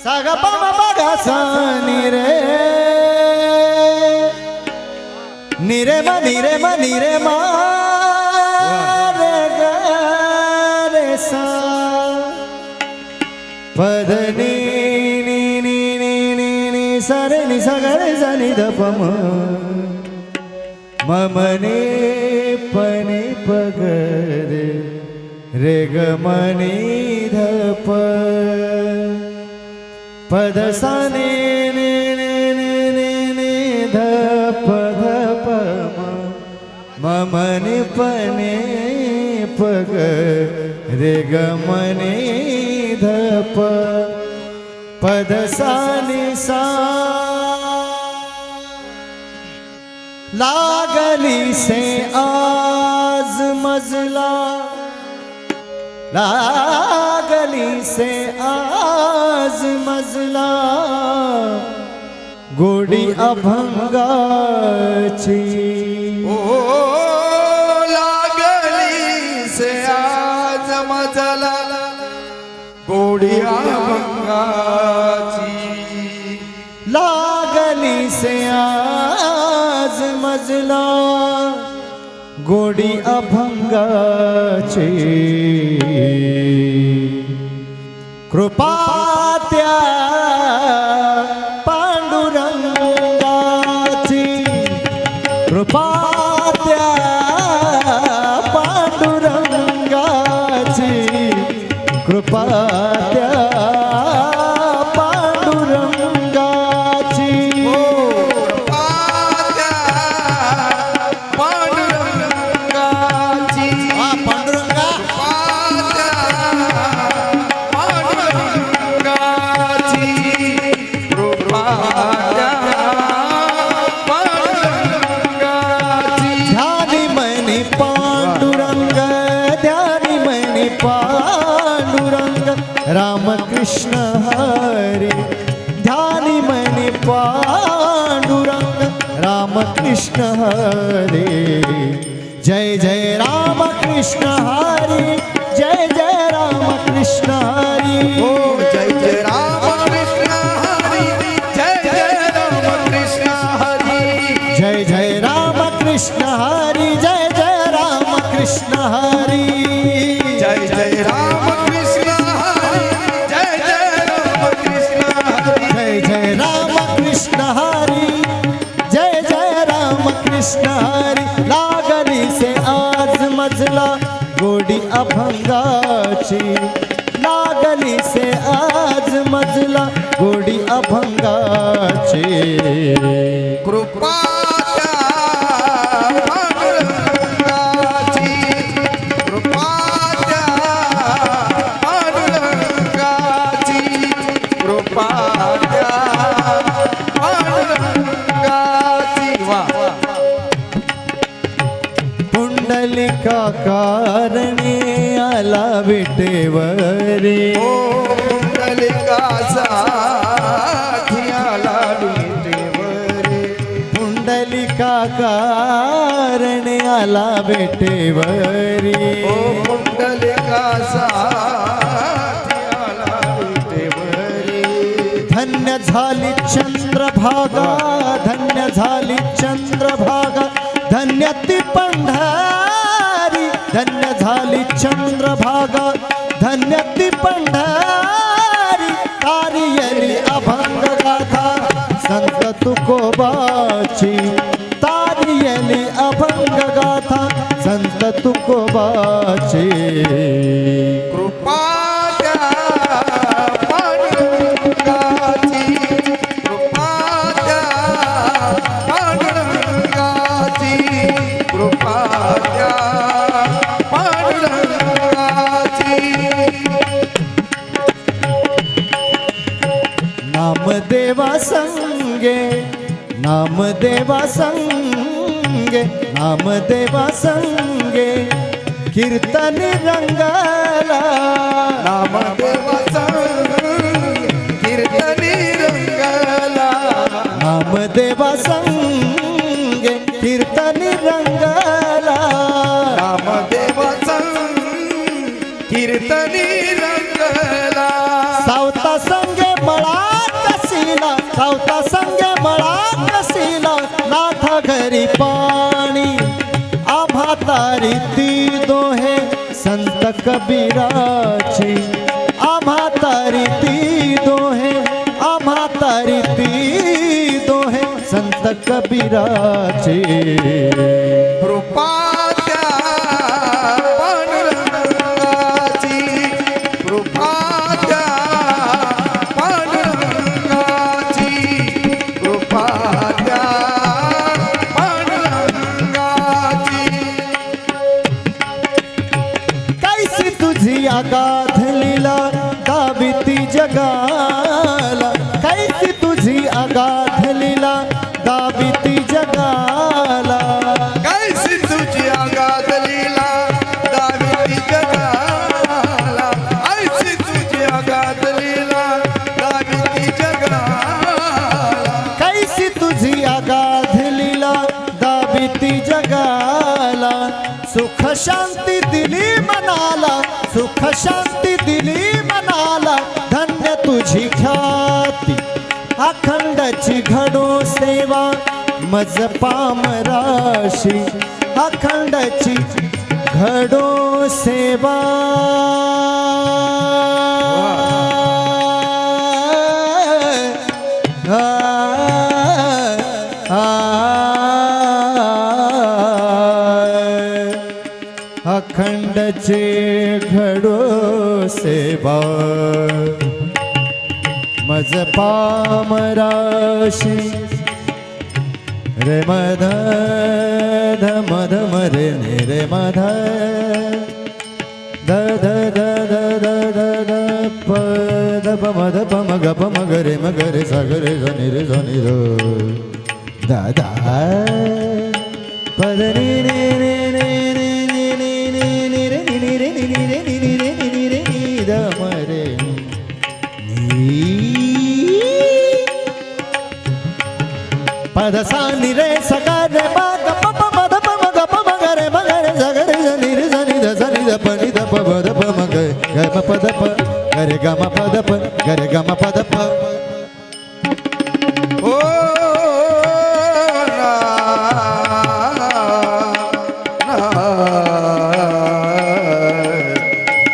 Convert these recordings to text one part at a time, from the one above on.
सागा पामा बागा सा निरे निरे मा निरे मा निरे मा रे गा रे सा पद नी नी नी नी नी नी सा रे नि सा गा रे सा नि ध प म म म नि प नि प ग रे रे ग म नि ध प पद सा नि नि नि नि नि नि ध प म म नि प नि प ग रे ग म नि ध प पद सा नि सा लागली से आज मजला लागली से आज मजला गोडी अभंगाची ओ लागली से आज मजला गोडी अभंगाची लागली से आज मजला गोडी अभंगाची कृपा त्या पांडुरंगाची कृपा त्या पांडुरंगाची कृपा त्या पांडुरंगाची पांडुरंगाची पांडुरंगा पांडुरंगाची कृपा पांडुरंगाची ध्यानी मनी पांडुरंग ध्यानी मनी पांडुरंग रामकृष्ण हरी ध्यानी मनी पांडुरंग रामकृष्ण हरी जय जय रामकृष्ण हरी जय जय रामकृष्ण हरी ओ जय जय रामकृष्ण हरी जय जय रामकृष्ण हरी जय जय रामकृष्ण हरी जय जय रामकृष्ण हरी जय जय रामकृष्ण हरी जय जय रामकृष्ण हरी जय जय रामकृष्ण हरी जय जय रामकृष्ण हरी लागली से आज मजला गोडी अभंगाची लागली से आज मजला गोडी अभंगाची कृपा त्या पांडुरंगाची कृपा त्या पांडुरंगाची कृपा त्या पांडुरंगाची वा पुंडलिका कारणे आला विटेवरी ओ पुंडलिकाचा आला विटेवरी पुंडलिका कारणे आला विटेवरी ओ पुंडलिकाचा आला विटेवरी धन्य झाली चंद्रभागा धन्य झाली चंद्रभागा धन्य ती पंढरी धन्य झाली चंद्रभागा धन्य ती पंढरी तारियली अभंग गाथा संत तुकोबाची तारियली अभंग गाथा संत तुकोबाची कृपा त्या पांडुरंगाची कृपा त्या पांडुरंगाची कृपा त्या पांडुरंगाची नामदेवा संगे नामदेवा संगे नामदेवा संगे कीर्तन रंगाला नामदेवाचा कीर्तनी रंगला नामदेवा संगे कीर्तन रंगाला नामदेवाचा कीर्तनी रंगला सावता संगे मळात कसिला सावता संगे मळात कसिला नाथ घरी पाणी आम्हा तारी ती दोहे संत कबीराची आम्हा तारी ती दोहे आम्हा तारी ती दोहे संत कबीराची कृपा त्या पांडुरंगाची कृपा त्या पांडुरंगाची कृपा त्या पांडुरंगाची कैसी तुझी अगाध लीला दाविती जगाला कैसी तुझी अगाध लीला दाविती जगाला कैसी तुझी आगाध लीला दाविती जगाला ऐसी तुझी आगाध लीला दाविती जगाला कैसी तुझी अगाध लीला दाविती जगाला सुख शांती दिली मनाला सुख शांती दिली मनाला धन्य तुझी ख्याती अखंडची घडो सेवा मज पामराशी अखंडची घडो सेवा अखंडचे घडो सेवा मज पामराशी रे मध ध मध मरे नि रे मध ध ध ध ध ध ध ध प ध प म ध प म ग प म ग रे म ग रे सा ग रे ध नि रे ध नि रो द द प ध नि नि नि नि नि नि नि नि नि रे नि नि रे नि नि रे नि नि रे नि नि रे नि ध म रे नि पद सा नि रे स ग रे म ग प प म ध प म ग प म ग रे म ग रे स ग रे ध नि रे ध नि ध स नि ध प नि ध प भ ध प म ग ग म प ध प ग रे ग म प ध प ग रे ग म प ध प ओ ना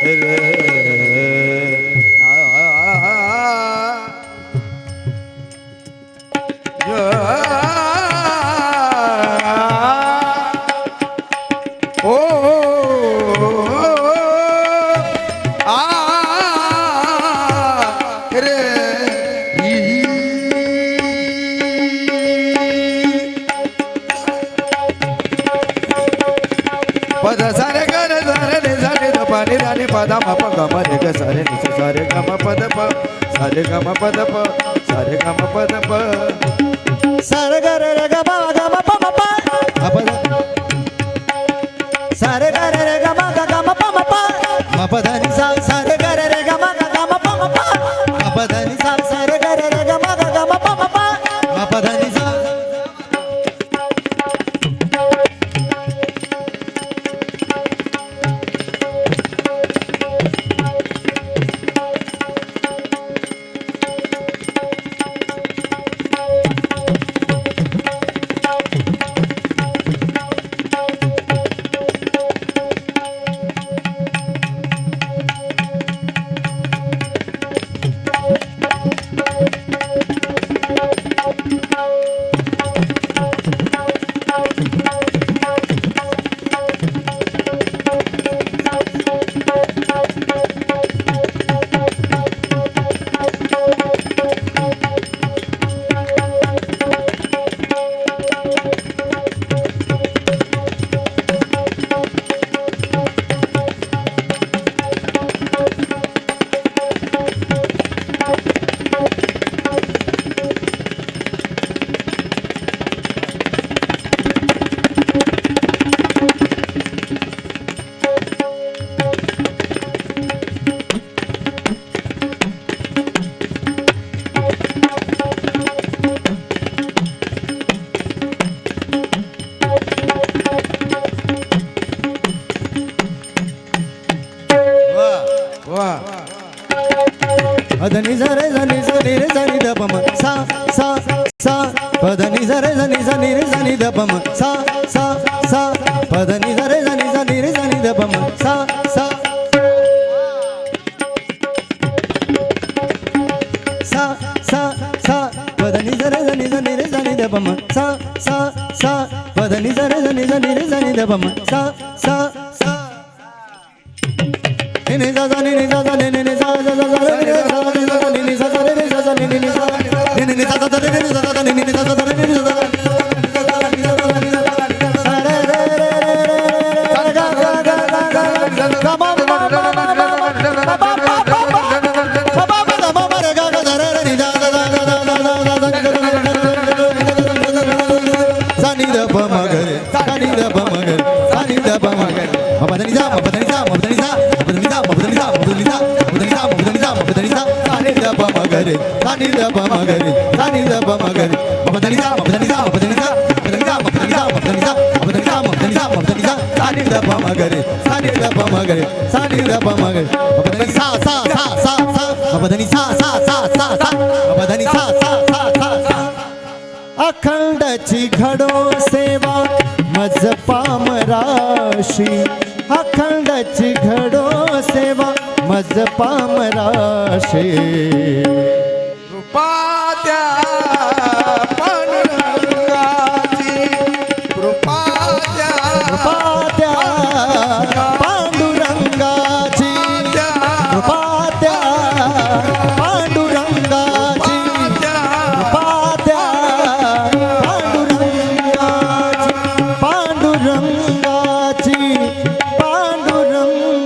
रे ओ आ रे पद सारे गर सारे नि सारे ध पानी रानी पदा म प ग म रे ग सारे नि सारे ग म पद प सारे ग म पद प सारे ग म पद प स रे ग रे रे ग म ग म प म प म प ध स रे ग रे रे ग म ग ग म प म प म प ध नि सा स रे ग रे रे ग म ग ग म प म प म प ध नि सा स रे ग रे रे ग म ग ग म प म प म प ध नि सा नि रे सा नि द प म सा सा सा प ध नि सा रे सा नि रे सा नि द प म सा सा सा प ध नि सा रे सा नि रे सा नि द प म सा सा सा सा सा प ध नि सा रे सा नि रे सा नि द प म सा सा सा प ध नि सा रे सा नि रे सा नि द प म सा सा सा नि नि सा सा नि नि सा सा नि नि सा सा सा सा रे सा नि सा नि नि सा सा रे सा सा नि नि सा नि नि सा सा रे नि सा सा नि नि सा सा रे नि सा सा अखंडची घडो सेवा मज पामराशी अखंडची घडो सेवा मज पामराशी कृपात्या पांडुरंगाची कृपात्या कृपात्या पांडुरंगाची कृपात्या पांडुरंगाची कृपात्या पांडुरंगाची पांडुरंगाची